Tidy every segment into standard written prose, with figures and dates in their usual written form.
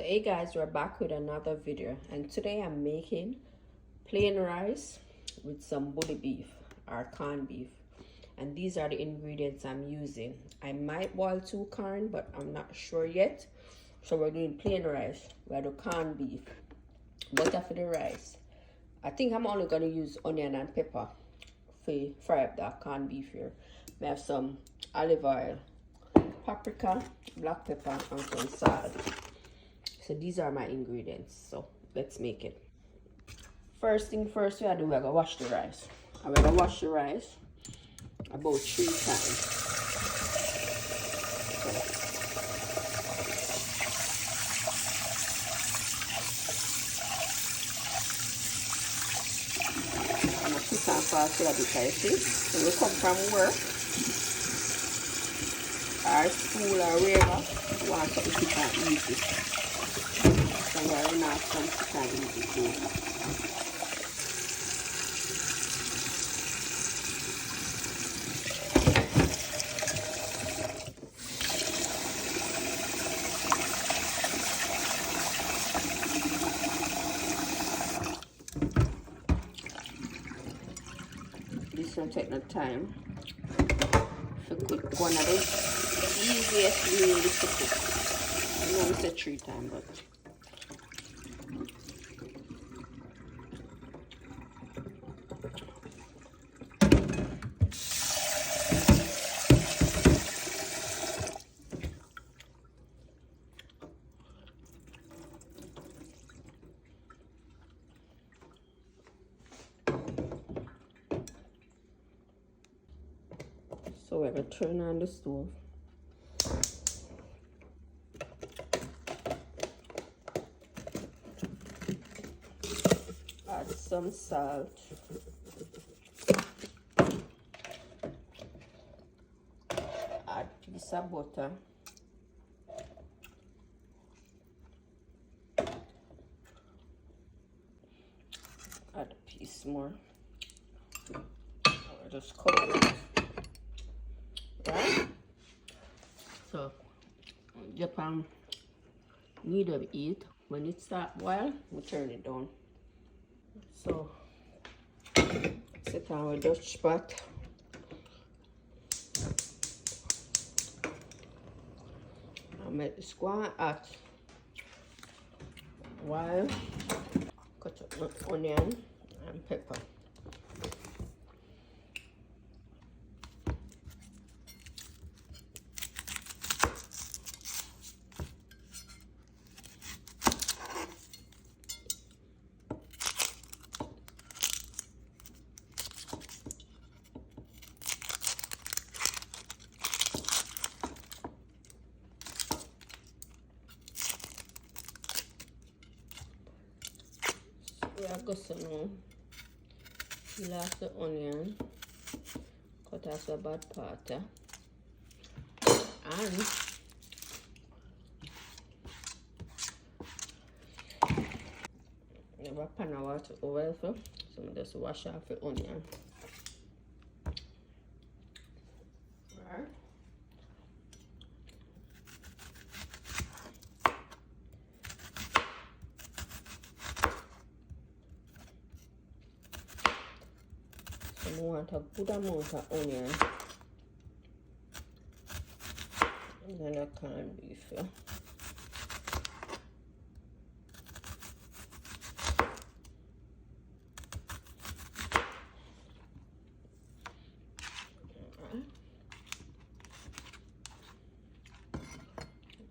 So hey guys, we're back with another video, and today I'm making plain rice with some bully beef or corned beef, and these are the ingredients I'm using. I might boil 2 corn, but I'm not sure yet. So we're doing plain rice, we're doing corned beef, butter for the rice. I think I'm only going to use onion and pepper for fry up that corned beef here. We have some olive oil, paprika, black pepper, and some salt. So these are my ingredients, so let's make it. First thing first, we're gonna wash the rice. I'm gonna wash the rice about 3 times. I'm gonna put on fast so because see, when we come from work or school or wherever, you want something quick and easy. So we're not some quick and easy food. This will take no time. So cook one of the easiest meals to cook. I know we said 3 times, but so we're going to turn on the stove. Add some salt. Add a piece of butter. Add a piece more. I'll just cover it. Right? So, Japan medium heat. When it starts boil, we turn it down. So, set on our Dutch pot. I'll make this go on hot while cut up my onion and pepper. I got some peel off the onion, cut off the bad part, and I have a pan of water over, so I just wash off the onion. Right. I want a good amount of onion, and then I corned beef. Yeah.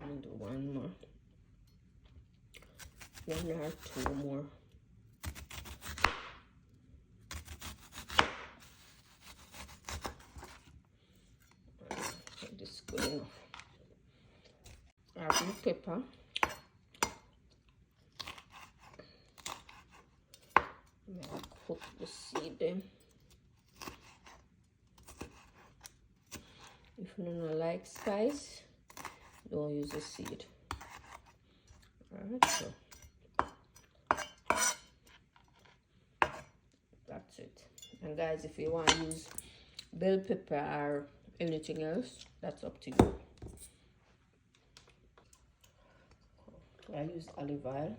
I'm gonna do one more, 1 or 2 more. This good enough. Add the pepper. Cook the seed then. If you don't like spice, don't use the seed. Alright, so that's it. And guys, if you want to use bell pepper or anything else, that's up to you. I use olive oil.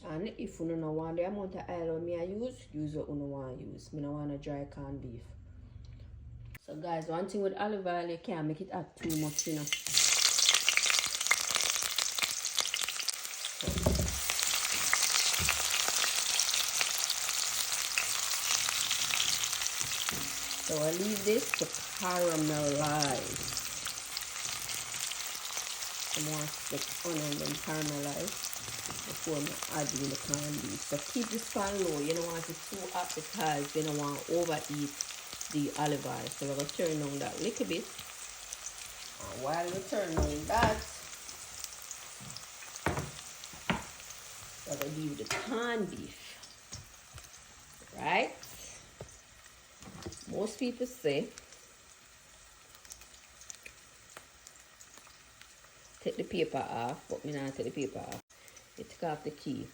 And if you don't want the amount of oil I use what you want to use. I don't want a dry canned beef. So guys, one thing with olive oil, you can't make it add too much, you know. So I leave this to caramelize. I want the onion and caramelize before I add in the canned beef. So keep this pan low. You don't want it too hot because you don't want to overeat the olive oil. So we're going to turn on that little bit. And while we turn on that, we're going to leave the canned beef. Right? Most people say take the paper off, but me not take the paper off. You take off the key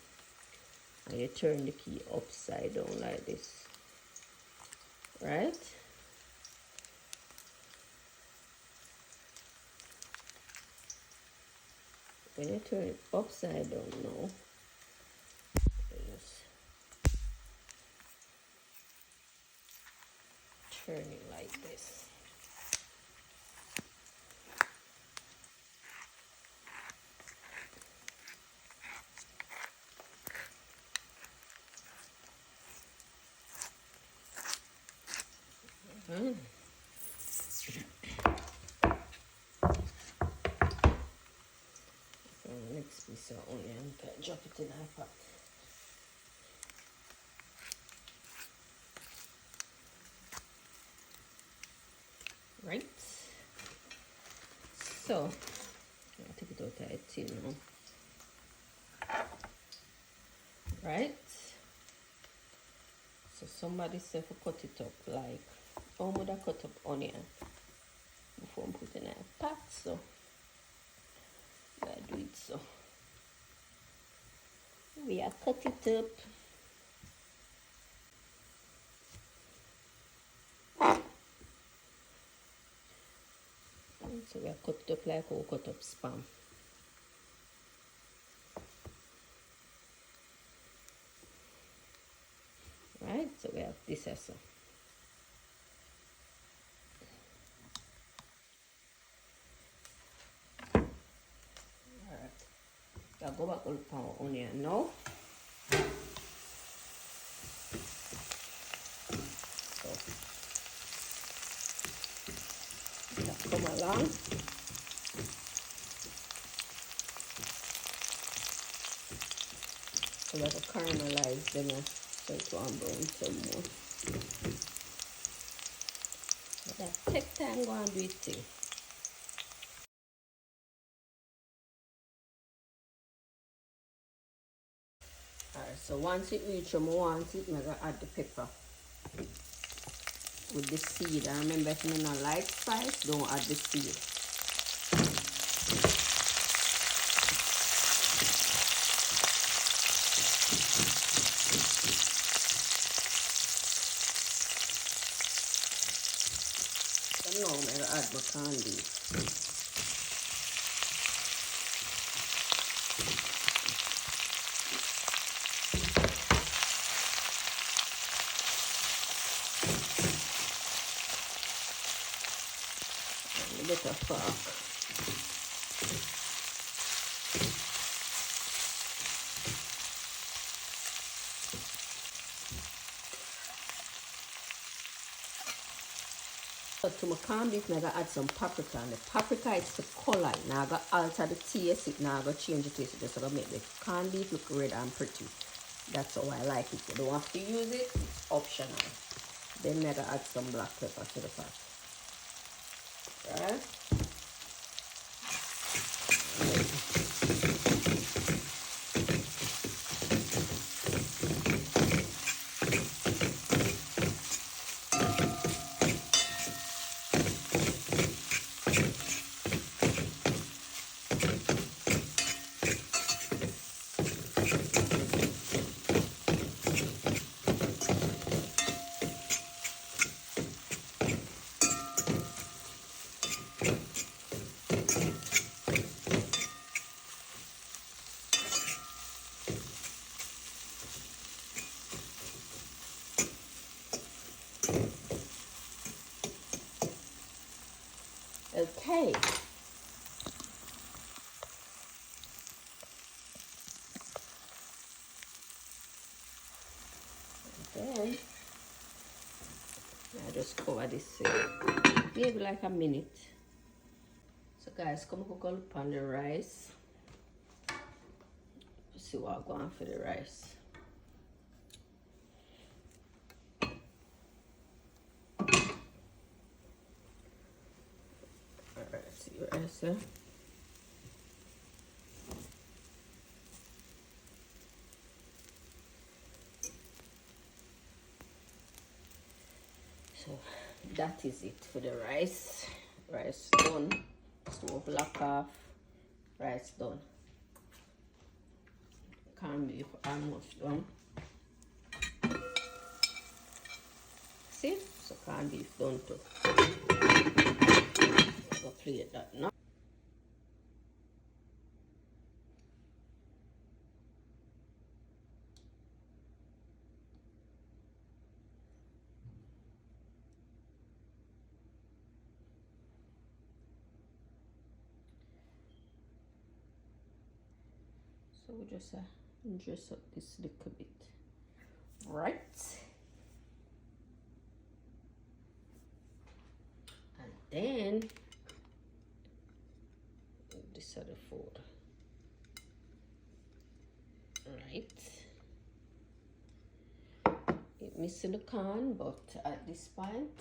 and you turn the key upside down like this. Right? When you turn it upside down now, you just turn it like this. Next piece of onion, drop it in our pot. Right? So, I'll take it out of the tin now. Right? So somebody said to cut it up like, how would I cut up onion before I put it in a pot? So, I do it so. We are cut it up. So we are cut it up like we cut up spam. Right, so we have this also. Alright, I'll go back on the onion now. So, come along. So we have to caramelize them so it won't brown some more. But that take time go and do it too. Alright, so once it reaches where I want it, I'm going to add the pepper with the seed. And remember, if you don't like spice, don't add the seed. So now I'm going to add my canned beef. A bit of fork. So to my canned beef, I'm going to add some paprika. And the paprika is the color. Now I'm going to alter the taste. Now I'm going to change the taste. Just to make the canned beef look red and pretty. That's how I like it. You don't have to use it. It's optional. Then I'm going to add some black pepper to the pot. Right? just cover this maybe like a minute. So guys, come cook up on the rice. See what I'm going for the rice. Alright, see your rice here. So that is it for the rice. Rice done. Stove lock off. Rice done. Corned beef almost done. See? So corned beef done too. Go plate that now. So we just dress up this little bit, right? And then this other food, right? It missing the corn, but at this point